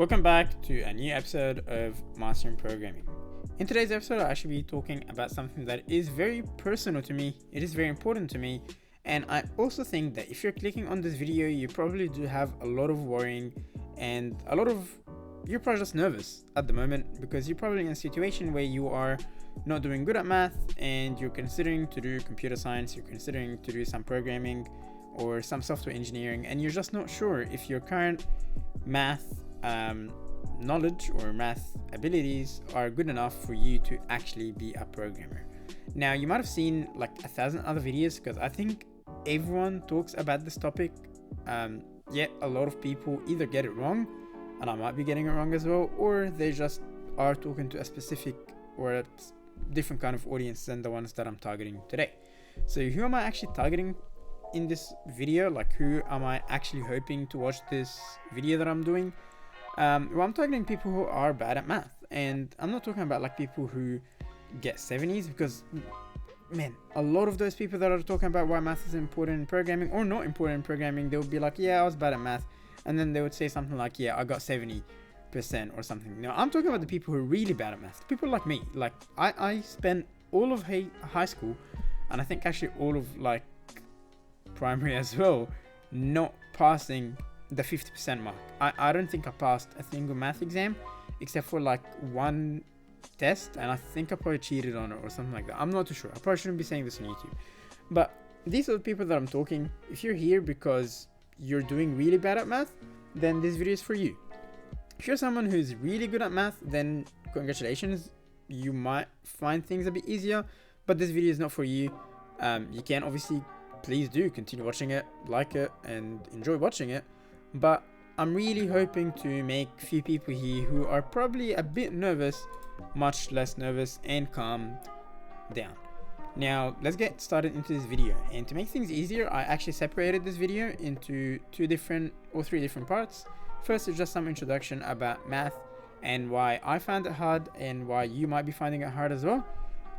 Welcome back to a new episode of Mastering Programming. In today's episode, I'll actually be talking about something that is very personal to me. It is very important to me. And I also think that if you're clicking on this video, you probably do have a lot of worrying and you're probably just nervous at the moment because you're probably in a situation where you are not doing good at math and you're considering to do computer science, you're considering to do some programming or some software engineering, and you're just not sure if your current math knowledge or math abilities are good enough for you to actually be a programmer. Now, you might have seen like 1,000 other videos because I think everyone talks about this topic, yet a lot of people either get it wrong, and I might be getting it wrong as well, or they just are talking to a specific or a different kind of audience than the ones that I'm targeting today. So who am I actually targeting in this video? Like, who am I actually hoping to watch this video that I'm doing? Well, I'm targeting people who are bad at math, and I'm not talking about like people who get 70s, because man, a lot of those people that are talking about why math is important in programming or not important in programming, they'll be like, yeah, I was bad at math, and then they would say something like, yeah, I got 70% or something. No, I'm talking about the people who are really bad at math, people like me. Like I spent all of high school, and I think actually all of like primary as well, not passing the 50% mark. I don't think I passed a single math exam except for like one test, and I think I probably cheated on it or something like that. I'm not too sure. I probably shouldn't be saying this on YouTube, but these are the people that I'm talking. If you're here because you're doing really bad at math, then this video is for you. If you're someone who's really good at math, then congratulations, you might find things a bit easier, but this video is not for you. You can obviously, please do continue watching it, like it, and enjoy watching it, but I'm really hoping to make a few people here who are probably a bit nervous much less nervous and calm down. Now let's get started into this video, and to make things easier, I actually separated this video into three different parts. First is just some introduction about math and why I found it hard and why you might be finding it hard as well.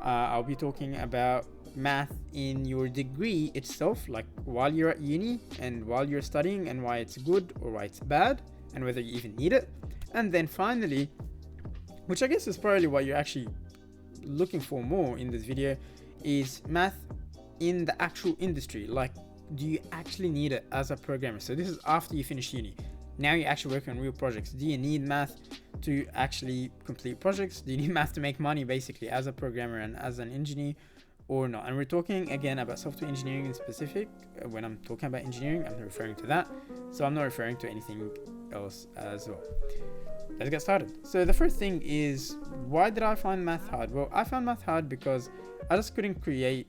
I'll be talking about math in your degree itself, like while you're at uni and while you're studying, and why it's good or why it's bad and whether you even need it. And then finally, which I guess is probably what you're actually looking for more in this video, is math in the actual industry. Like, do you actually need it as a programmer? So this is after you finish uni. Now you're actually working on real projects. Do you need math to actually complete projects? Do you need math to make money basically as a programmer and as an engineer, or not? And we're talking again about software engineering in specific. When I'm talking about engineering, I'm referring to that. So I'm not referring to anything else as well. Let's get started. So the first thing is, why did I find math hard? Well, I found math hard because I just couldn't create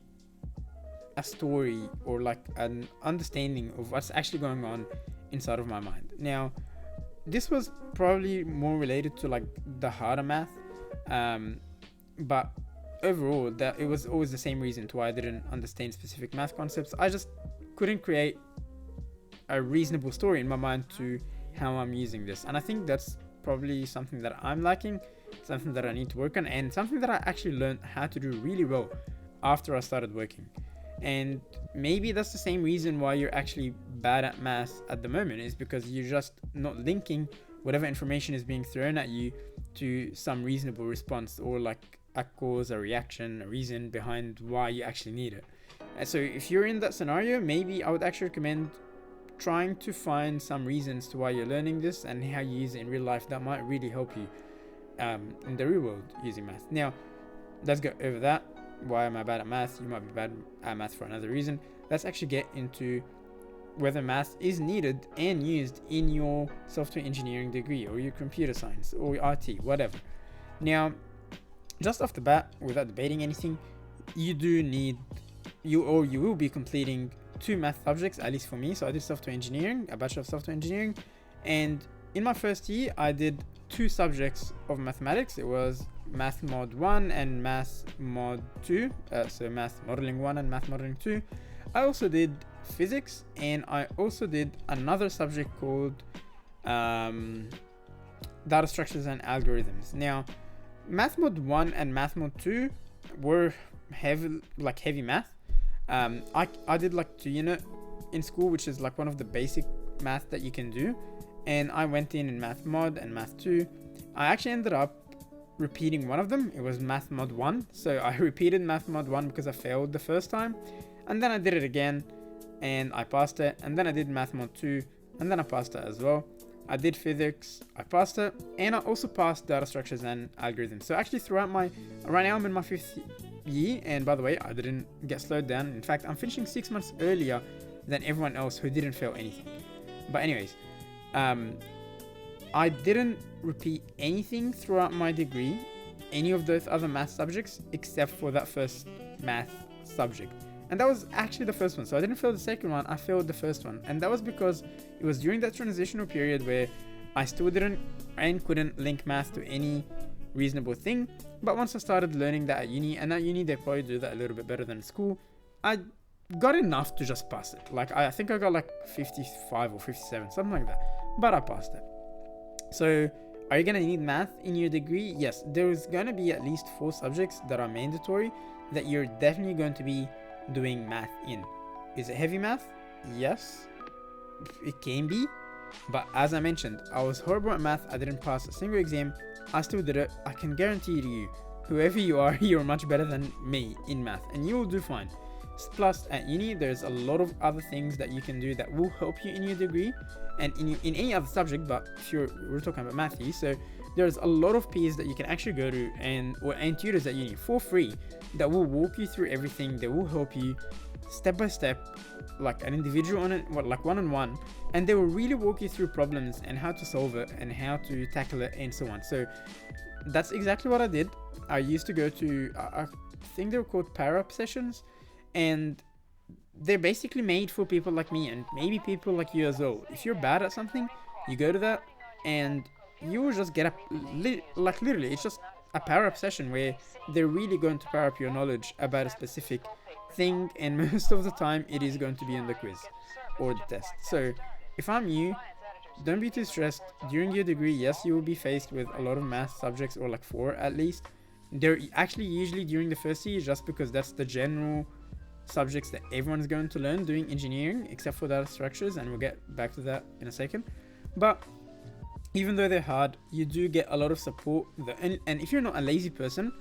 a story or like an understanding of what's actually going on inside of my mind. Now, this was probably more related to like the harder math, but overall, that it was always the same reason to why I didn't understand specific math concepts. I just couldn't create a reasonable story in my mind to how I'm using this, and I think that's probably something that I'm lacking, something that I need to work on, and something that I actually learned how to do really well after I started working. And maybe that's the same reason why you're actually bad at math at the moment, is because you're just not linking whatever information is being thrown at you to some reasonable response, or like a cause, a reaction, a reason behind why you actually need it. And so if you're in that scenario, maybe I would actually recommend trying to find some reasons to why you're learning this and how you use it in real life that might really help you in the real world using math. Now, let's go over that. Why am I bad at math? You might be bad at math for another reason. Let's actually get into whether math is needed and used in your software engineering degree or your computer science or your RT, whatever. Now, just off the bat, without debating anything, you will be completing 2 math subjects, at least for me. So I did software engineering, a bachelor of software engineering, and in my first year I did 2 subjects of mathematics. It was math mod 1 and math mod 2, so math modeling 1 and math modeling 2. I also did physics, and I also did another subject called data structures and algorithms. Now, math mod 1 and math mod 2 were heavy math. I did like 2 unit in school, which is like one of the basic math that you can do, and I went in Math Mod and Math 2. I actually ended up repeating one of them. It was Math Mod 1, so I repeated Math Mod 1 because I failed the first time, and then I did it again and I passed it, and then I did Math Mod 2 and then I passed it as well. I did physics, I passed it, and I also passed data structures and algorithms. So actually throughout right now I'm in my 5th year, and by the way, I didn't get slowed down. In fact, I'm finishing 6 months earlier than everyone else who didn't fail anything. But anyways, I didn't repeat anything throughout my degree, any of those other math subjects, except for that first math subject. And that was actually the first one. So I didn't fail the second one, I failed the first one. And that was because it was during that transitional period where I still didn't and couldn't link math to any reasonable thing. But once I started learning that at uni, and at uni they probably do that a little bit better than school, I got enough to just pass it. Like I think I got like 55 or 57, something like that. But I passed it. So are you going to need math in your degree? Yes, there's going to be at least 4 subjects that are mandatory that you're definitely going to be doing math in. Is it heavy math? Yes, it can be. But as I mentioned, I was horrible at math. I didn't pass a single exam. I still did it. I can guarantee to you, whoever you are, you're much better than me in math, and you will do fine. Plus, at uni, there's a lot of other things that you can do that will help you in your degree and in any other subject. But if we're talking about math here, so there's a lot of peers that you can actually go to and tutors at uni for free that will walk you through everything. They will help you step by step, like an individual like one-on-one, and they will really walk you through problems and how to solve it and how to tackle it and so on. So that's exactly what I did. I used to go to I think they were called power-up sessions, and they're basically made for people like me and maybe people like you as well. If you're bad at something, you go to that and you will just get up, like literally it's just a power-up session where they're really going to power up your knowledge about a specific thing, and most of the time it is going to be in the quiz or the test. So if I'm you, don't be too stressed. During your degree, yes, you will be faced with a lot of math subjects, or like 4 at least. They're actually usually during the first year, just because that's the general subjects that everyone's going to learn doing engineering, except for data structures, and we'll get back to that in a second. But even though they're hard, you do get a lot of support, and if you're not a lazy person,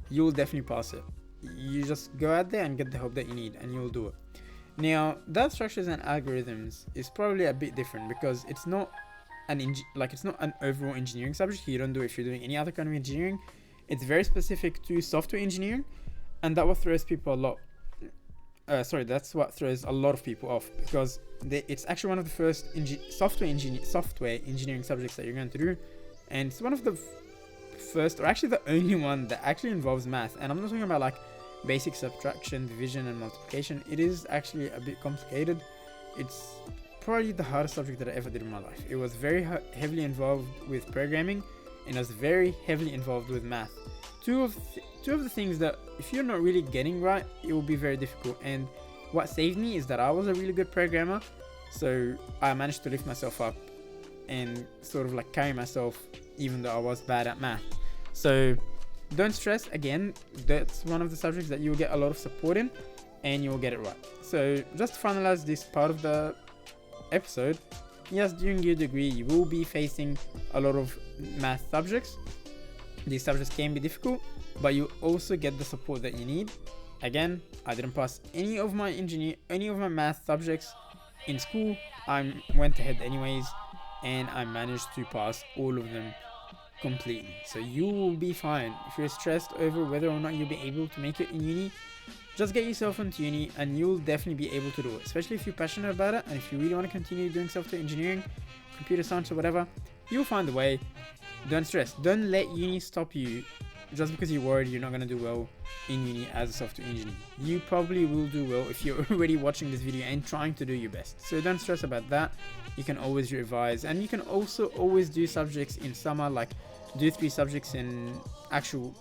you'll definitely pass it. You just go out there and get the help that you need, and you'll do it. Now, data structures and algorithms is probably a bit different because it's not it's not an overall engineering subject. You don't do it if you're doing any other kind of engineering. It's very specific to software engineering, and that what throws people a lot. That's what throws a lot of people off, because it's actually one of the first software engineering subjects that you're going to do, and it's one of the first, or actually the only one that actually involves math. And I'm not talking about like basic subtraction, division, and multiplication. It is actually a bit complicated. It's probably the hardest subject that I ever did in my life. It was very heavily involved with programming, and it was very heavily involved with math. Two of the things that if you're not really getting right, it will be very difficult. And what saved me is that I was a really good programmer, so I managed to lift myself up and sort of like carry myself even though I was bad at math. So don't stress. Again, that's one of the subjects that you'll get a lot of support in, and you'll get it right. So just to finalize this part of the episode, yes, during your degree you will be facing a lot of math subjects. These subjects can be difficult, but you also get the support that you need. Again, I didn't pass any of my math subjects in school. I went ahead anyways, and I managed to pass all of them completely. So you will be fine. If you're stressed over whether or not you'll be able to make it in uni, just get yourself into uni and you'll definitely be able to do it, especially if you're passionate about it, and if you really want to continue doing software engineering, computer science, or whatever, you'll find a way. Don't stress. Don't let uni stop you just because you're worried you're not going to do well in uni as a software engineer. You probably will do well if you're already watching this video and trying to do your best. So don't stress about that. You can always revise, and you can also always do subjects in summer, like do 3 subjects in actual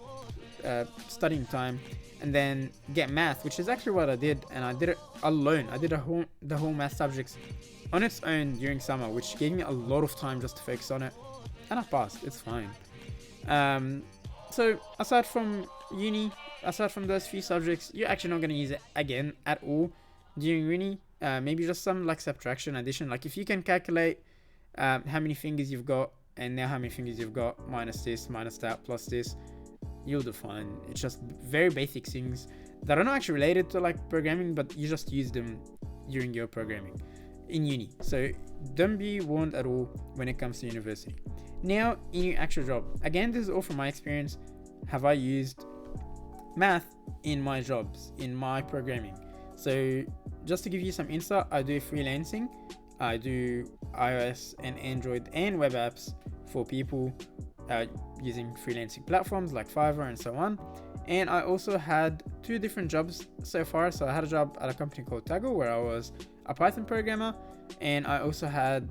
studying time, and then get math, which is actually what I did, and I did it alone. I did the whole math subjects on its own during summer, which gave me a lot of time just to focus on it, and I passed. It's fine. So aside from uni, aside from those few subjects, you're actually not going to use it again at all during uni. Maybe just some like subtraction, addition. Like if you can calculate how many fingers you've got, and now how many fingers you've got, minus this, minus that, plus this. You'll do fine. It's just very basic things that are not actually related to like programming, but you just use them during your programming in uni. So don't be warned at all when it comes to university. Now, in your actual job, again, this is all from my experience. Have I used math in my jobs, in my programming? So just to give you some insight, I do freelancing. I do iOS and Android and web apps for people using freelancing platforms like Fiverr and so on. And I also had 2 different jobs so far. So I had a job at a company called Tago where I was a Python programmer, and I also had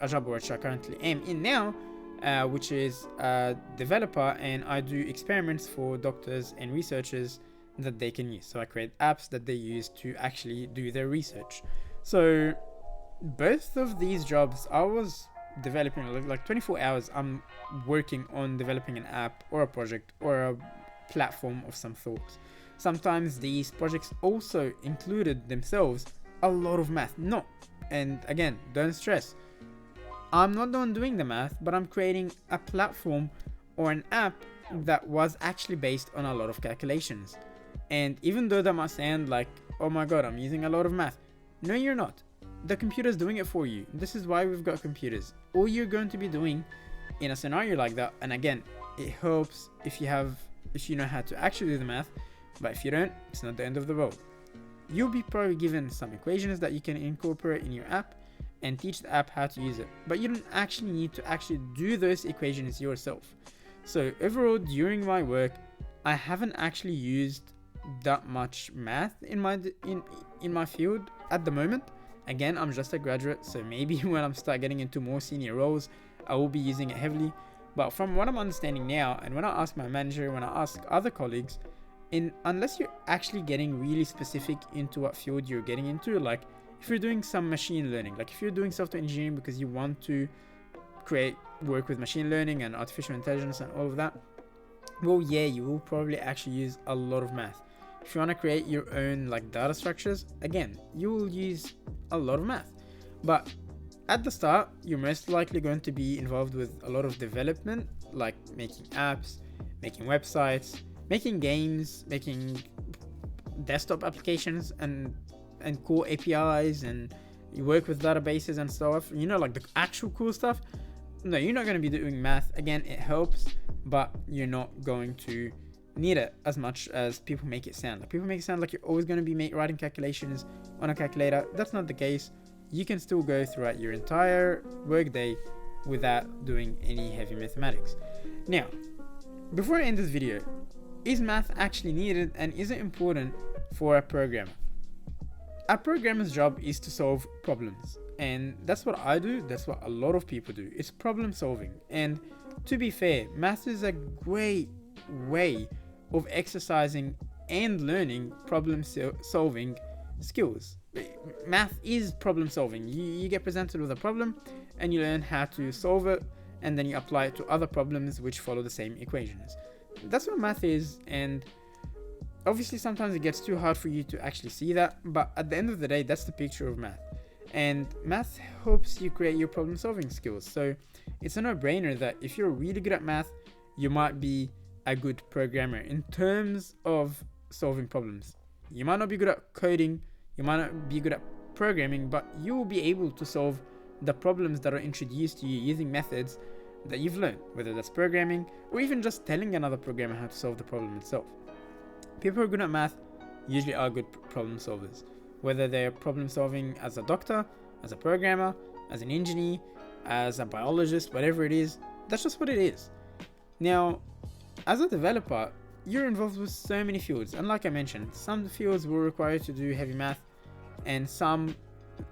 a job which I currently am in now, which is a developer, and I do experiments for doctors and researchers that they can use. So I create apps that they use to actually do their research. So both of these jobs, I was developing like 24 hours. I'm working on developing an app or a project or a platform of some sort. Sometimes these projects also included themselves a lot of math. No, and again, don't stress. I'm not the one doing the math, but I'm creating a platform or an app that was actually based on a lot of calculations. And even though that might sound like, oh my god, I'm using a lot of math. No, you're not. The computer's doing it for you. This is why we've got computers. All you're going to be doing in a scenario like that, and again, it helps if you know how to actually do the math, but if you don't, it's not the end of the world. You'll be probably given some equations that you can incorporate in your app and teach the app how to use it, but you don't actually need to actually do those equations yourself. So overall, during my work, I haven't actually used that much math in my field at the moment. Again, I'm just a graduate, so maybe when I'm start getting into more senior roles, I will be using it heavily. But from what I'm understanding now, and when I ask my manager, when I ask other colleagues, unless you're actually getting really specific into what field you're getting into, like if you're doing some machine learning, like if you're doing software engineering because you want to work with machine learning and artificial intelligence and all of that, well, yeah, you will probably actually use a lot of math. If you want to create your own like data structures, again, you will use a lot of math. But at the start, you're most likely going to be involved with a lot of development, like making apps, making websites, making games, making desktop applications and core APIs, and you work with databases and stuff, like the actual cool stuff. No, you're not going to be doing math. Again, it helps, but you're not going to need it as much as people make it sound. Like people make it sound like you're always going to be writing calculations on a calculator. That's not the case. You can still go throughout your entire workday without doing any heavy mathematics. Now, before I end this video, is math actually needed, and is it important for a programmer? A programmer's job is to solve problems, and that's what I do. That's what a lot of people do. It's problem solving. And to be fair, math is a great way of exercising and learning problem solving skills. Math is problem solving. You get presented with a problem and you learn how to solve it, and then you apply it to other problems which follow the same equations. That's what math is, and obviously sometimes it gets too hard for you to actually see that, but at the end of the day, that's the picture of math. And math helps you create your problem solving skills. So it's a no-brainer that if you're really good at math, you might be a good programmer in terms of solving problems. You might not be good at coding, you might not be good at programming, but you will be able to solve the problems that are introduced to you using methods that you've learned, whether that's programming or even just telling another programmer how to solve the problem itself. People who are good at math usually are good problem solvers, whether they're problem solving as a doctor, as a programmer, as an engineer, as a biologist, whatever it is. That's just what it is. Now, as a developer, you're involved with so many fields, and like I mentioned, some fields will require you to do heavy math and some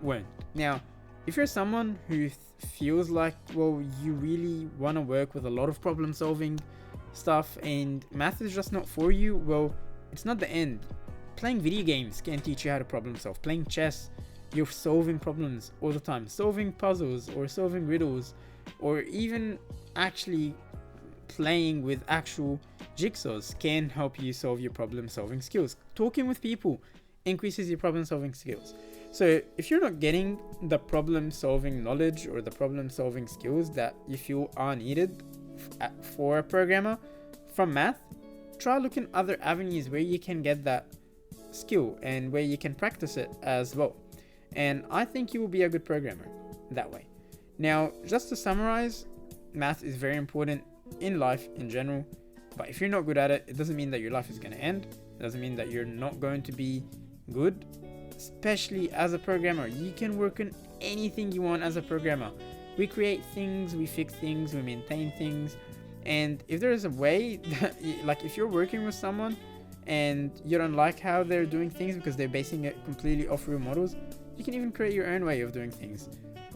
won't. Now, if you're someone who feels like, well, you really want to work with a lot of problem solving stuff and math is just not for you, well, it's not the end. Playing video games can teach you how to problem solve. Playing chess, you're solving problems all the time. Solving puzzles or solving riddles, or even actually playing with actual jigsaws can help you solve your problem solving skills. Talking with people increases your problem solving skills. So if you're not getting the problem solving knowledge or the problem solving skills that you feel are needed for a programmer from math, try looking other avenues where you can get that skill and where you can practice it as well. And I think you will be a good programmer that way. Now, just to summarize, math is very important in life in general, but if you're not good at it, it doesn't mean that your life is going to end. It doesn't mean that you're not going to be good. Especially as a programmer, you can work on anything you want as a programmer. We create things, we fix things, we maintain things. And if there is a way that, like if you're working with someone and you don't like how they're doing things because they're basing it completely off real models, you can even create your own way of doing things.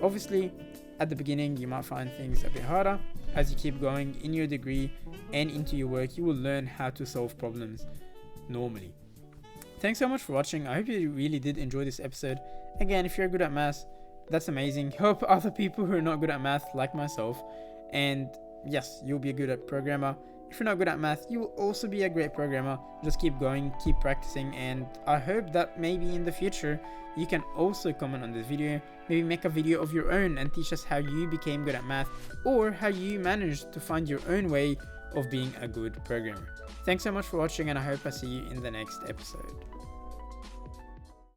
Obviously, at the beginning, you might find things a bit harder. As you keep going in your degree and into your work, you will learn how to solve problems normally. Thanks so much for watching. I hope you really did enjoy this episode. Again, if you're good at math, that's amazing. Help other people who are not good at math like myself. And yes, you'll be a good programmer. If you're not good at math, you will also be a great programmer. Just keep going, keep practicing, and I hope that maybe in the future you can also comment on this video, maybe make a video of your own and teach us how you became good at math or how you managed to find your own way of being a good programmer. Thanks so much for watching, and I hope I see you in the next episode.